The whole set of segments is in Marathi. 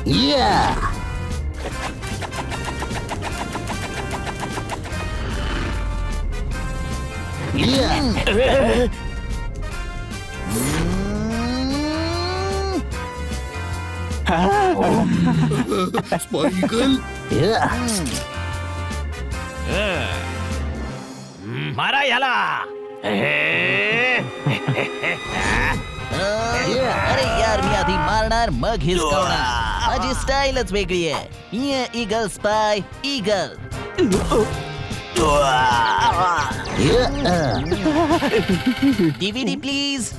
Yeah. Yeah. Spike. Yeah. मारा याला. अरे यार, मी आधी मारणार मग हिसकावणार. माझी स्टाईलच वेगळी आहे. Eagle spy eagle. DVD please.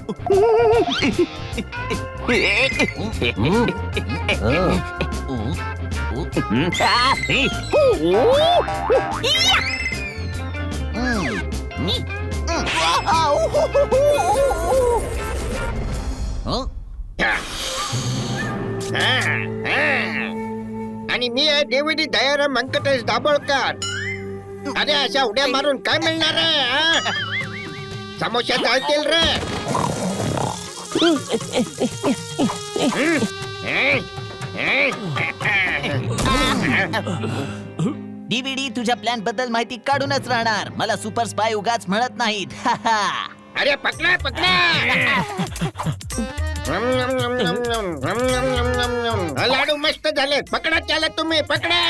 आणि मी आहे डीव्हीडी दयाराम व्यंकटेश दाभोळकर. अरे अशा उड्या मारून काय मिळणार आहे? समोसा चालतील रे. डीव्हीडी तुझ्या प्लॅन बद्दल माहिती काढूनच राहणार. मला सुपर स्पाय उगाच म्हणत नाहीत. अरे पकडा पकडा. लाडू मस्त झाले. पकडा त्याला तुम्ही पकडा.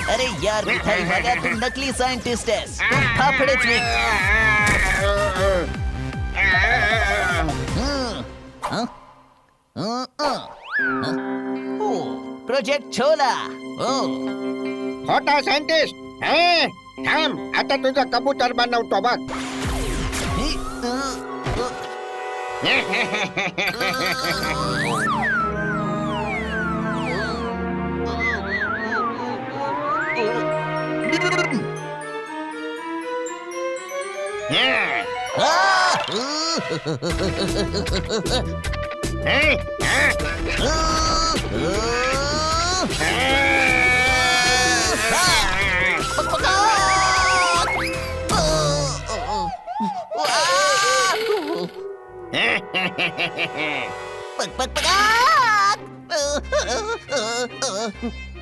अरे यार मिठाई वाल्या, तू नकली सायंटिस्ट आहेस. तू फाफडेच विक. प्रोजेक्ट छोला. खोटा सायंटिस्ट. थांब, आता तुझा कबूतर बनवतो बघ.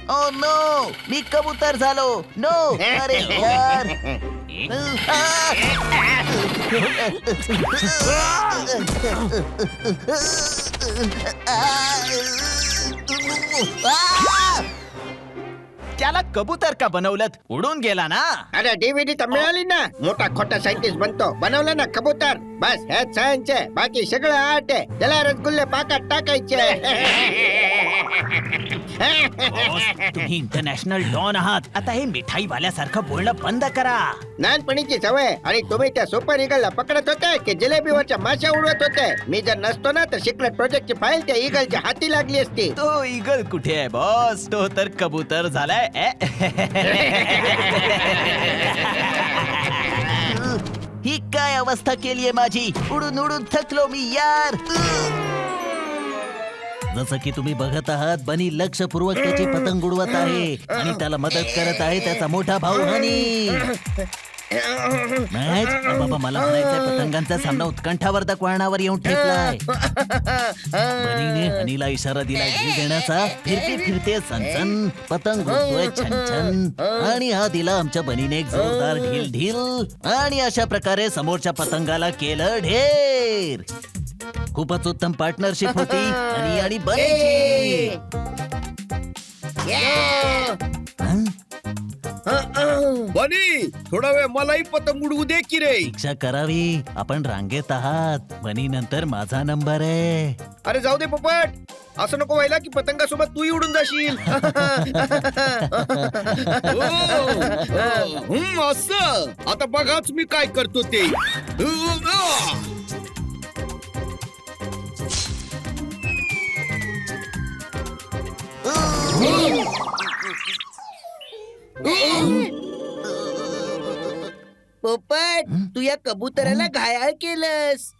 ओ नो, मी कबूतर झालो. नो, अरे यार. त्याला कबूतर का बनवलं? उडून गेला ना. अरे डीव्हीडी तर मिळाली ना. मोठा खोटा सायंटिस्ट बनतो. बनवलं ना कबूतर. बस हेच सायन्स आहे. बाकी सगळं आर्ट आहे. त्याला रसगुल्ले पाकात टाकायचे. तुम्ही इंटरनॅशनल डॉन आहात. आता हे मिठाई वाल्यासारखं बोलणं बंद करा. लहानपणीची सवय. आणि तुम्ही त्या सुपर इगलला पकडत होते की जिलेबीवरच्या माश्या उडवत होते. मी जर नसतो ना तर सिक्रेट प्रोजेक्टची फाईल त्या इगलच्या हाती लागली असती. तो ईगल कुठे आहे बॉस? तो तर कबूतर झालाय. ही काय अवस्था केलीये माझी. उडून उडून थकलो मी यार. जसं की तुम्ही बघत आहात, बनी लक्षपूर्वक त्याची पतंग उडवत आहे आणि त्याला मदत करत आहे त्याचा मोठा भाऊ हनी. बाबा, मला म्हणायचंय पतंगांचा सामना उत्कंठावर्धक वळणावर येऊन ठेपलाय. बनीने हनीला इशारा दिला ढील देण्याचा. फिरते फिरते सनसन पतंग उडतोय छन छन. आणि हा दिला आमच्या बनीने एक जोरदार ढील ढील. आणि अशा प्रकारे समोरच्या पतंगाला केलं ढेर. खूपच उत्तम पार्टनरशिप होती हनी आणि बनीची. बनी थोडा वेळ मलाही पतंग उडवू दे की रे. शिक्षा करावी. आपण रांगेत आहात. बनी नंतर माझा नंबर आहे. अरे जाऊ दे पोपट, असं नको व्हायला की पतंगासोबत तूही उडून जाशील. असं आता बघाच मी काय करतो ते. पोपट तू या कबुतराला घायाळ केलंस.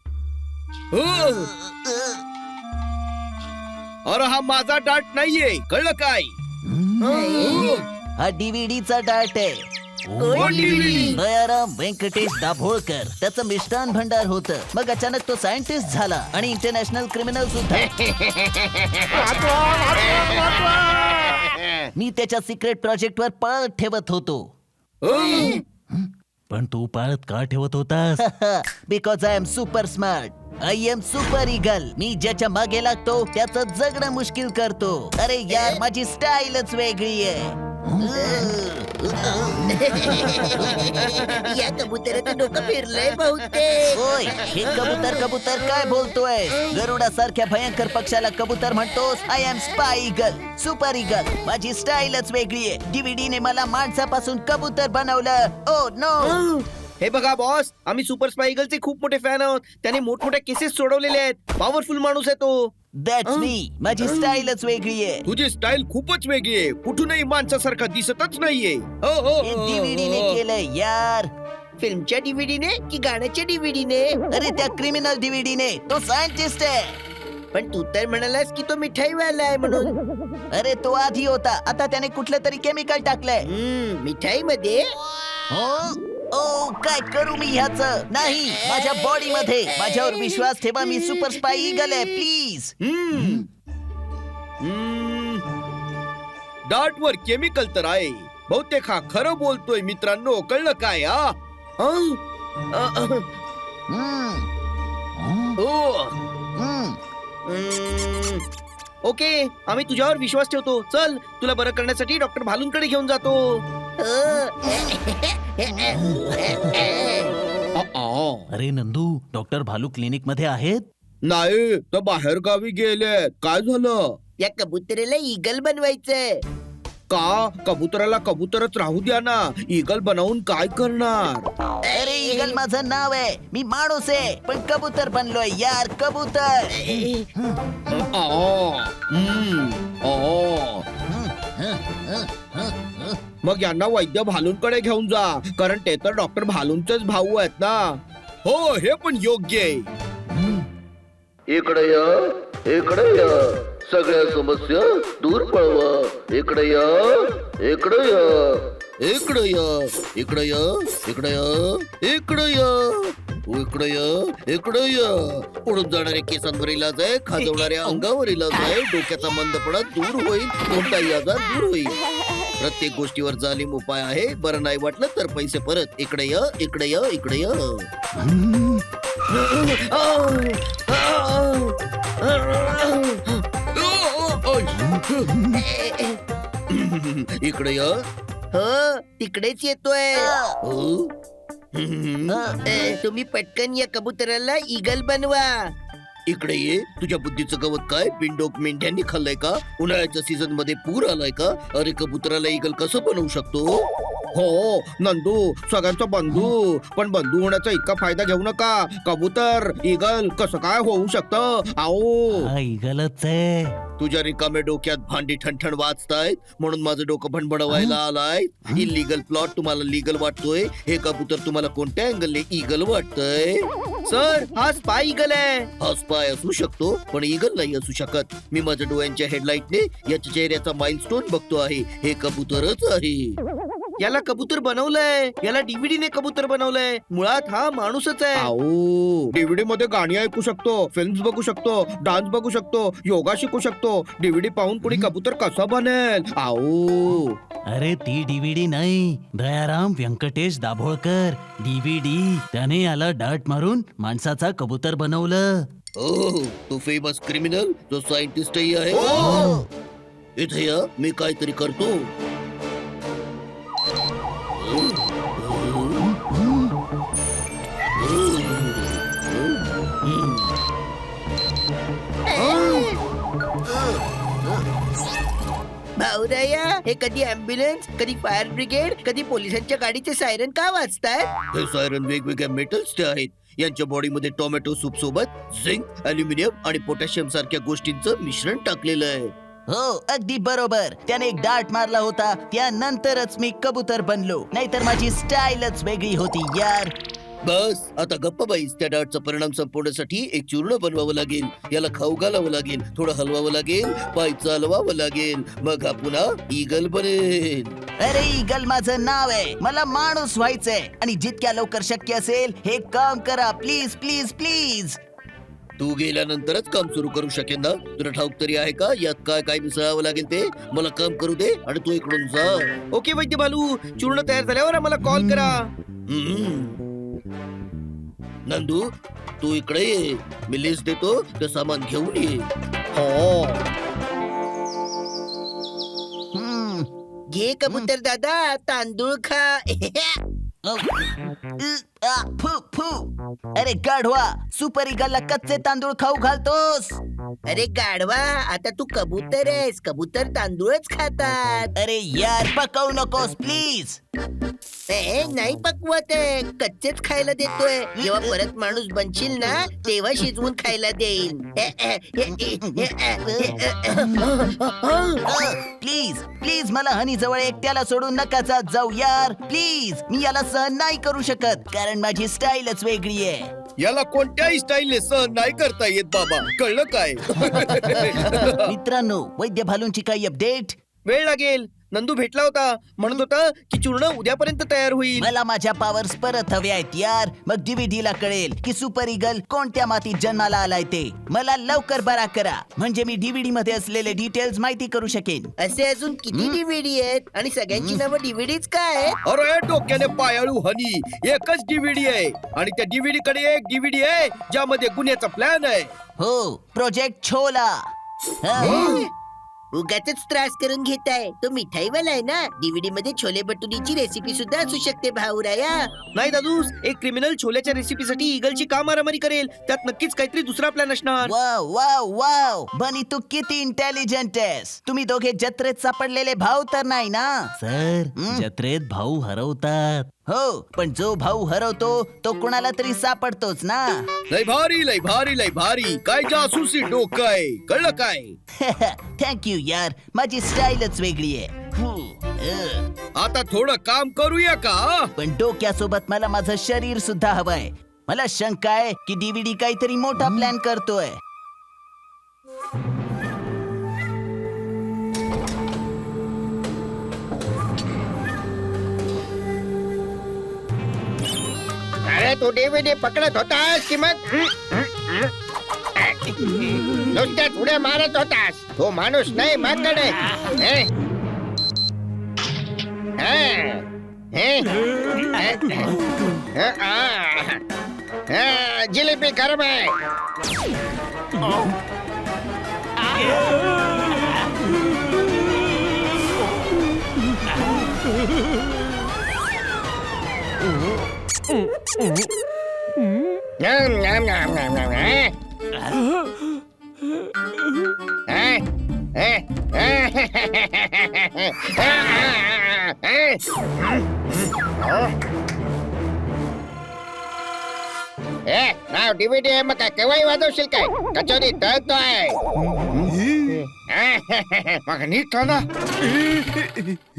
अरे हा माझा डाट नाहीये, कळलं काय? हा डीव्हीडीचा डाट आहे. दयाराम व्यंकटेश दाभोळकर त्याचं मिष्टान भंडार होतं. मग अचानक तो सायंटिस्ट झाला आणि इंटरनॅशनल क्रिमिनल सुद्धा. मी त्याच्या सिक्रेट प्रोजेक्ट वर पाळत ठेवत होतो. पण तू पाळत का ठेवत होतास? Because I am super smart. I am super eagle. मी ज्याच्या मागे लागतो त्याचं जगणं मुश्किल करतो. अरे यार माझी स्टाईलच वेगळी आहे. या कबुतराचं डोकं फिरलंय बहुतेक. होय, हे कबूतर कबूतर काय बोलतोय? गरुडा सारख्या भयंकर पक्षाला कबूतर म्हणतोस? I am spy eagle, super eagle. माझी स्टाईलच वेगळी आहे. डीव्हीडीने मला माणसापासून कबूतर बनवलं. Oh no. हे बघा बॉस, आम्ही सुपर स्पाय ईगलचे खूप मोठे फॅन आहोत. त्याने मोठमोठ्या केसेस सोडवलेले आहेत. पॉवरफुल माणूस आहे तो. दॅट्स मी. माझी स्टाईलच वेगळी आहे. तुझी स्टाईल खूपच वेगळी आहे. कुठूनही माणसासारखा दिसतच नाहीये. हे डीव्हीडीने केलंय यार. फिल्मच्या डीव्हीडीने की गाण्याच्या डीव्हीडीने? अरे त्या क्रिमिनल डीव्हीडीने. तो सायंटिस्ट आहे. पण तू तर म्हणालास की तो मिठाईवाला आहे म्हणून. अरे तो आधी होता, आता त्याने कुठलं तरी केमिकल टाकलंय. मिठाई मध्ये? हो? ओ काय करू मी ह्याच? नाही, माझ्या बॉडी मध्ये. माझ्यावर विश्वास ठेवा. मी सुपर स्पाय ईगल आहे. प्लीज. डाट वर केमिकल तर आहे. बहुतेक हा खरं बोलतोय मित्रांनो, कळलं काय? ओके, आम्ही तुझ्यावर विश्वास ठेवतो. चल, तुला बरं करण्यासाठी डॉक्टर भालूंकडे घेऊन जातो. अरे नंदू, डॉक्टर भालू क्लिनिक मध्ये आहेत? नाही, तर बाहेर गावी गेलेत. काय झालं? या कबुतरेला ईगल बनवायचंय. का? कबुतराला कबुतरच राहू द्या ना. ईगल बनवून काय करणार? अरे ईगल माझं नाव आहे. मी माणूस आहे पण कबूतर बनलोय यार. कबूतर. मग यांना वैद्य भालूंकडे घेऊन जा, कारण ते तर डॉक्टर भालूंचेच भाऊ आहेत ना. हो, हे पण योग्य आहे. इकडे या, इकडे या, सगळ्या समस्या दूर पळवा. इकडे या, इकडे या, इकडे या, इकडे या, इकडे या, इकडे या, इकडे या, इकडे या. उडून जाणारे केसांवर इलाज आहे, खाजवणाऱ्या अंगावर इलाज आहे. डोक्याचा मंदपणा दूर होईल, कोणताही आजार दूर होईल. प्रत्येक गोष्टीवर जालीम उपाय आहे. बरं नाही वाटलं तर पैसे परत. इकडे या, इकडे या, इकडे या. इकडे या. हो, तिकडेच येतोय. तुम्ही पटकन या कबुतराला ईगल बनवा. इकडे ये. तुझ्या बुद्धीचं गवत काय बिंडोक मेंढ्यांनी खाल्लंय का? उन्हाळ्याच्या सीझन मध्ये पूर आलाय का? अरे कबुतराला ईगल कसं बनवू शकतो? हो नंदू, सगळ्यांचा बंधू. पण बंधू होण्याचा इतका फायदा घेऊ नका. कबूतर ईगल कसं काय होऊ शकतं? आओ, हा ईगलच आहे. तुझ्या रिकाम्या डोक्यात भांडी ठणठण वाजतायत म्हणून माझं डोकं भणभणवायला आलाय. इलिगल प्लॉट तुम्हाला लीगल वाटतोय. हे कबूतर तुम्हाला कोणत्या अँगलने ईगल वाटतंय? सर, हा स्पाय ईगल आहे. हा स्पाय असू शकतो पण ईगल नाही असू शकत. मी माझ्या डोळ्यांच्या हेडलाईटने याच्या चेहऱ्याचा माइलस्टोन बघतो आहे. हे कबूतरच आहे. याला कबूतर बनवलंय. याला डीव्हीडीने कबूतर बनवलंय. मुळात हा माणूसच आहे. आओ, डीव्हीडी मध्ये गाणी ऐकू शकतो, फिल्म्स बघू शकतो, डान्स बघू शकतो, योगा शिकू शकतो. डीव्हीडी पाहून कुणी कबूतर कसा बनेल? आओ, अरे ती डीव्हीडी नाही, दयाराम व्यंकटेश दाभोळकर डीव्हीडी. त्याने याला डाट मारून माणसाचा कबूतर बनवलं. ओ, तो फेमस क्रिमिनल जो सायंटिस्टही आहे. इथे या, मी काहीतरी करतो. भाऊराया हे कधी अँब्युलन्स कधी फायर ब्रिगेड कधी पोलिसांच्या गाडीचे सायरन का वाजतात? हे सायरन वेगवेगळ्या मेटल्सचे आहेत. यांच्या बॉडीमध्ये टोमॅटो सूप सोबत झिंक, अल्युमिनियम आणि पोटॅशियम सारख्या गोष्टींचं मिश्रण टाकलेलं आहे. हो अगदी बरोबर. त्याने एक डार्ट मारला होता, त्यानंतरच मी कबूतर बनलो, नाहीतर माझी स्टाईलच वेगळी होती यार. बस आता गप्प बाईस. त्या डाटचा परिणाम संपवण्यासाठी एक चूर्ण बनवावं लागेल. याला खाऊ घालावं लागेल, थोडं हलवावं लागेल, पाय चालवावं लागेल, मग हा पुन्हा ईगल बनेल. अरे ईगल माझं नाव आहे. मला माणूस व्हायचंय आणि जितक्या लवकर शक्य असेल हे काम करा प्लीज प्लीज प्लीज. तू गेल्यानंतरच काम सुरू करू शकेन ना? तुला ठाऊक तरी आहे का यात काय काय मिसळावं लागेल ते? मला काम करू दे आणि तू इकडून जा. ओके वैद्य बालू, चूर्ण तयार झाल्यावर आम्हाला कॉल करा. नंदू तू इकडे ये. मी लिस्ट देतो, ते सामान घेऊन ये. हो. हम्म. घे कबूतर दादा, तांदूळ खा. औ. फू फू. अरे गाढवा, सुपर ईगलला कच्चे तांदूळ खाऊ घालतोस? अरे गाढवा, आता तू कबूतर आहेस. कबूतर तांदूळच खातात. अरे यार पकवू नकोस प्लीज. नाही पकवत आहे, कच्चेच खायला देतोय. जेव्हा परत माणूस बनशील ना तेव्हा शिजवून खायला देईन. प्लीज प्लीज मला हनी जवळ एकट्याला सोडून नका जात जाऊ यार प्लीज. मी याला सहन नाही करू शकत कारण माझी स्टाईलच वेगळी आहे. याला कोणत्याही स्टाईलने सहन नाही करता येत बाबा, कळलं काय? मित्रांनो, वैद्य भालूंची काही अपडेट? वेळ लागेल. नंदू भेटला होता, म्हणत होता की चूर्ण उद्यापर्यंत तयार होईल. मला माझ्या पॉवर्स परत हवे आहेत यार. मग DVD ला कळेल की सुपर ईगल कोणत्या मातीत जन्माला आलाय ते. मला लवकर बरा करा म्हणजे मी DVD मध्ये असलेले डिटेल्स माहिती करू शकेन. असे अजून किती DVD आहेत आणि सगळ्यांची नावं DVDच काय? अरे डोक्याने पायाळू हनी, एकच DVD आहे आणि त्या DVD कडे एक DVD आहे ज्यामध्ये गुन्ह्याचा प्लॅन आहे. हो, प्रोजेक्ट छोला. उगाच त्रास करून घेताय. तो मिठाईवाला आहे ना. DVD मध्ये छोले भटुरीची रेसिपी सुद्धा असू शकते भाऊराया. नाही दादूस, एक क्रिमिनल छोल्याच्या रेसिपीसाठी ईगलची का मारामारी करेल? त्यात नक्कीच काहीतरी दुसरा प्लॅन असणार. वाव वाव वाव, बनी तू किती इंटेलिजंट आहेस. तुम्ही दोघे जत्रेत सापडलेले भाऊ तर नाही ना? सर, जत्रेत भाऊ हरवतात. हो, पण जो भाऊ हरवतो तो कुणाला तरी सापडतोच ना. लय भारी लय भारी लय भारी. काय जासूसी डोकं आहे, कळलं काय? थँक्यू यार, माझी स्टाईलच वेगळी आहे. आता थोडं काम करूया का? पण डोक्यासोबत मला माझं शरीर सुद्धा हवंय. मला शंका आहे की DVD काहीतरी मोठा प्लॅन करतोय. अरे तू DVD पकडत होतास की मग नुसत्याच उड्या मारत होतास? तो माणूस नाही माकड आहे. जिलेबी गरम आहे. नाव DVD आहे मग काय केव्हाही वाजवशील काय? कचोरी तळतोय. मग नीट ना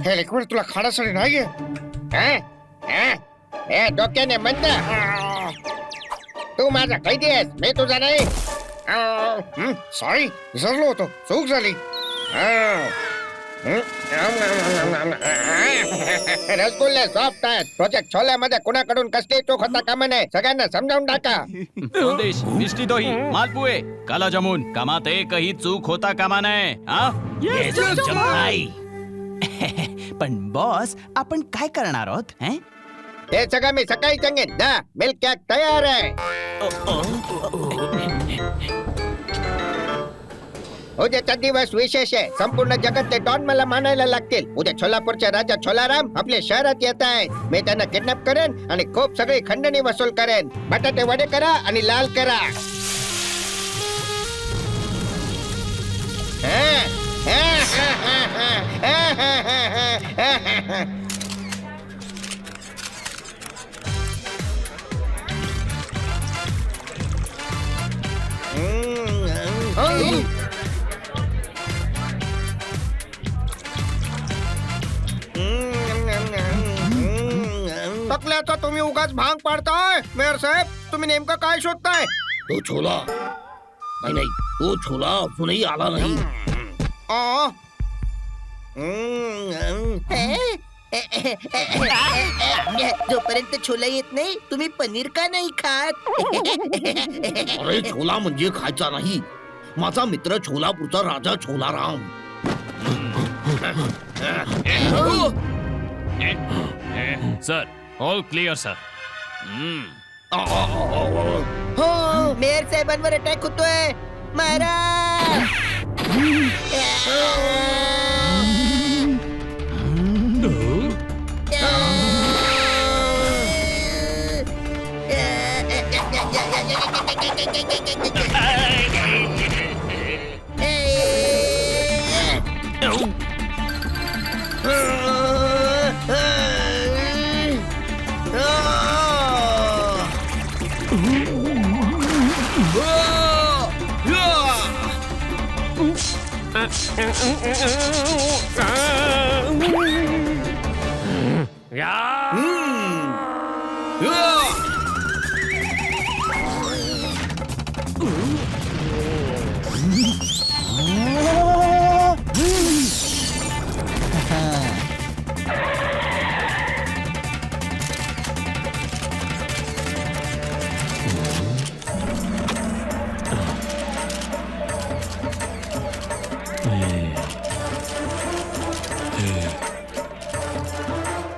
हे लिक्विड तुला खाण्यासाठी नाही आहे. डोक्याने म्हणत तू माझा कैदी आहेस, मी तुझा नाही. सॉरी, विसरलो होतो, चूक झाली. रसगुल्ले सॉफ्ट आहेत. प्रोजेक्ट छोल्यामध्ये कुणाकडून कसली चूक होता कामा नये. सगळ्यांना समजावून टाका. संदेश, मिष्टी दोही, मालपुए, काला जामुन, कामात एकही चूक होता कामा नये. Yes, जमाई. पण बॉस, आपण काय करणार आहोत? हे सगळं मी सकाळी सांगेन. दा मिल्क केक तयार आहे. उद्याचा दिवस विशेष आहे. संपूर्ण जगातले डॉन मला मानायला लागतील. उद्या सोलापूरच्या राजा छोलाराम आपल्या शहरात येत आहेत. मी त्यांना किडनॅप करेन आणि खूप सगळी खंडणी वसूल करेन. बटाटे वडे करा आणि लाल करा. टकल्याचा तुम्ही उगाच भांग पाडताय मेयर साहेब. तुम्ही नेमकं काय शोधताय? तो छोला नाही, तो छोला अजूनही आला नाही. आ, जोपर्यंत छोला येत नाही तुम्ही पनीर का नाही खात? अरे छोला म्हणजे खायचा नाही. माझा मित्र छोलापूरचा राजा Cholaram. Sir all clear sir. हो मेयर साहेबांवर अटॅक होतोय. मारा.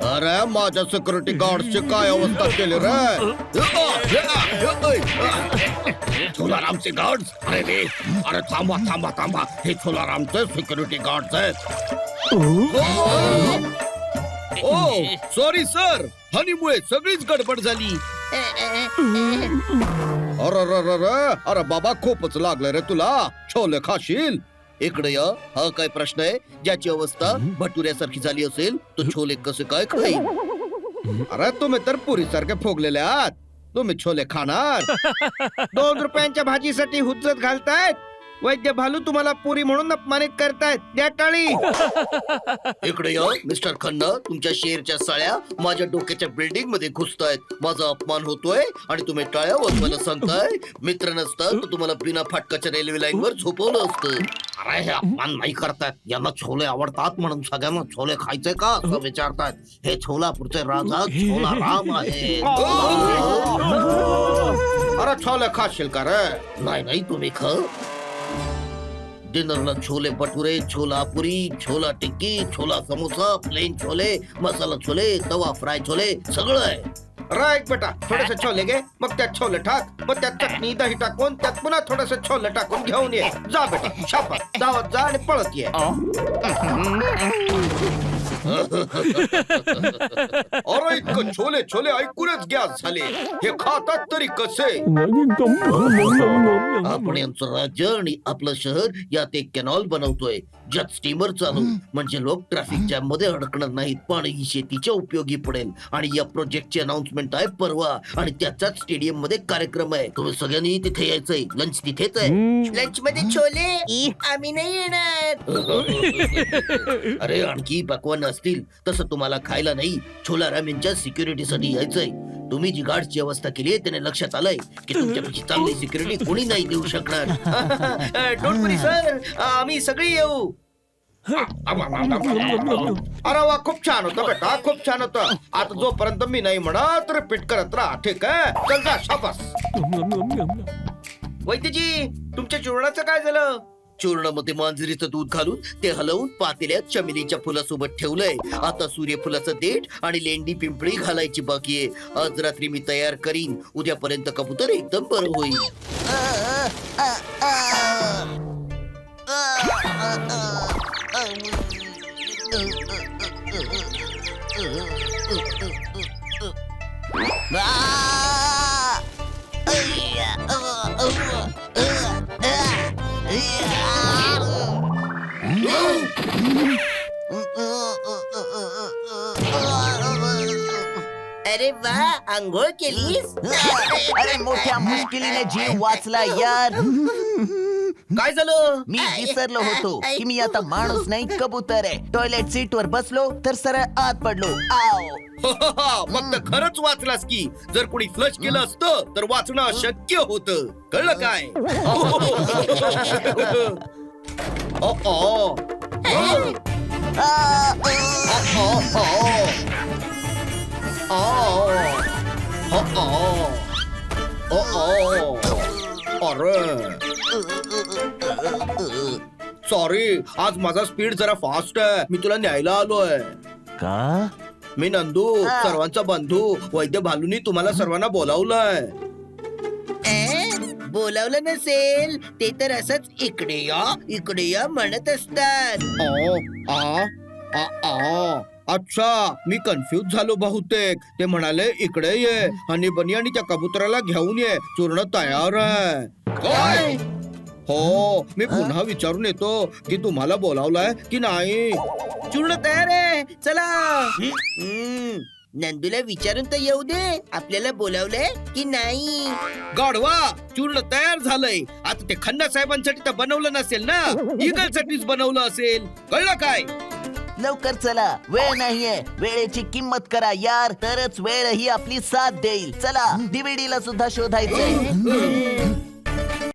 अरे माझ्या सिक्युरिटी गार्डची काय अवस्था केली रे. छोलारामचे गार्ड. अरे थांबा थांबा थांबा. हे छोलारामचे सिक्युरिटी गार्ड आहेत. ओ सॉरी सर, हनीमुळे सगळीच गडबड झाली. अरे बाबा खूपच लागलं रे तुला. छोले खाशील. इकडे या. हा काय प्रश्न आहे? ज्याची अवस्था भटुऱ्यासारखी झाली असेल तो छोले कसे काय खाईल? अरे तुम्ही तर पुरी सारखे फोगलेले आहात. तुम्ही छोले खाणार? 2 रुपयांच्या भाजीसाठी हुज्जत घालतायत. वैद्य भालू तुम्हाला पुरी म्हणून अपमानित करतायत. द्या टाळी. इकडे या मिस्टर खन्ना. तुमच्या शेरच्या साळ्या माझ्या डोक्याच्या बिल्डिंग मध्ये घुसतायत. माझा अपमान होतोय आणि तुम्ही टाळ्या वाजवायला सांगताय. मित्र नसता तर तुम्हाला बिना फाटकाच्या रेल्वे लाईन वर झोपवलं असतं. अरे हे अपमान नाही करतात. यांना छोले आवडतात म्हणून सगळ्यांना छोले खायचे का असं विचारतात. हे छोलापूरचे राजा छोलाराम आहे. अरे छोले खाशील का रे? नाही तुम्ही खा. डिनरला छोले भटुरे, छोला पुरी, छोला टिक्की, छोला समोसा, प्लेन छोले, मसाला छोले, तवा फ्राय छोले सगळं आहे. राईट बेटा. थोडेसे छोले घे, मग त्यात छोले टाक, मग त्यात चटणी दही टाकून त्यात पुन्हा थोडेसे छोले टाकून घेऊन ये. जा बेटा शाबास. धावत जा आणि पळत ये. अरे इतकं छोले छोले ऐकूनच गॅस झाले. हे खातात तरी कसे? आपण यांचं राज्य आणि आपलं शहर यात एक कॅनॉल बनवतोय. ज्यात स्टीमर चालू म्हणजे लोक ट्रॅफिक जॅम मध्ये अडकणार नाहीत. पाणी शेतीच्या उपयोगी पडेल. आणि या प्रोजेक्टची अनाउन्समेंट आहे परवा. आणि त्याचाच स्टेडियम मध्ये कार्यक्रम आहे. तुम्ही सगळ्यांनी तिथे यायचंय. लंच तिथेच आहे. लंच मध्ये छोले? आम्ही नाही येणार. अरे आणखी पकवान असतील तसं तुम्हाला खायला नाही. छोलाराम यांच्या सिक्युरिटीसाठी यायचंय. तुम्ही जी गार्डची व्यवस्था केली आहे त्याने लक्षात आलंय की तुमच्यापेक्षा चांगली सिक्युरिटी कोणी नाही देऊ शकणार. डोंट वरी सर, आम्ही सगळी येऊ. अरे वा, खूप छान होतं बेटा, खूप छान होतं. आता जोपर्यंत मी नाही म्हणत रिपीट करत राहा. ठीक आहे? चल जा शाबास. वैद्यजी तुमच्या चूर्णाचं काय झालं? चूर्णामध्ये मांजरीचं दूध घालून ते हलवून पातेल्यात चमेलीच्या फुलासोबत ठेवलंय. आता सूर्यफुलाचं देठ आणि लेंडी पिंपळी घालायची बाकी आहे. आज रात्री मी तयार करीन. उद्यापर्यंत कबूतर एकदम बरं होईल. अरे वा आंघोळ केलीस अरे मोठ्या मुश्किलीने जीव वाचला यार. काय झालं? मी विसरलो होतो की मी आता माणूस नाही कबूतर आहे. टॉयलेट सीट वर बसलो तर सरळ आत पडलो. आओ. मग तर खरंच वाचलास की. जर कोणी फ्लश केलं असतं तर वाचणं अशक्य होतं. कळलं काय? सॉरी, आज माझा स्पीड जरा फास्ट आहे. मी तुला न्यायला आलोय. का? मी नंदू, सर्वांचा बंधू वैद्य भालूनी तुम्हाला सर्वांना बोलावलंय. बोलावलं नसेल ते तर असंच इकडे या म्हणत असतात. अच्छा, मी कन्फ्युज झालो बहुतेक. ते म्हणाले इकडे ये हनी बनी आणि त्या कबुतराला घेऊन ये. चूर्ण तयार आहे. काय? हो, मी पुन्हा विचारून येतो की तुम्हाला बोलावलंय की नाही. चूर्ण तयार आहे, चला. नंदूला विचारून तर येऊ दे आपल्याला बोलावलंय की नाही. गाढवा, चूर्ण तयार झालंय. आता ते खन्ना साहेबांसाठी तर बनवलं नसेल ना, इगल साठीच बनवलं असेल. कळलं काय? लवकर चला, वेळ नाहीये. वेळेची किंमत करा यार, तरच वेळ ही आपली साथ देईल. चला, डीव्हीडी ला सुद्धा शोधायचंय.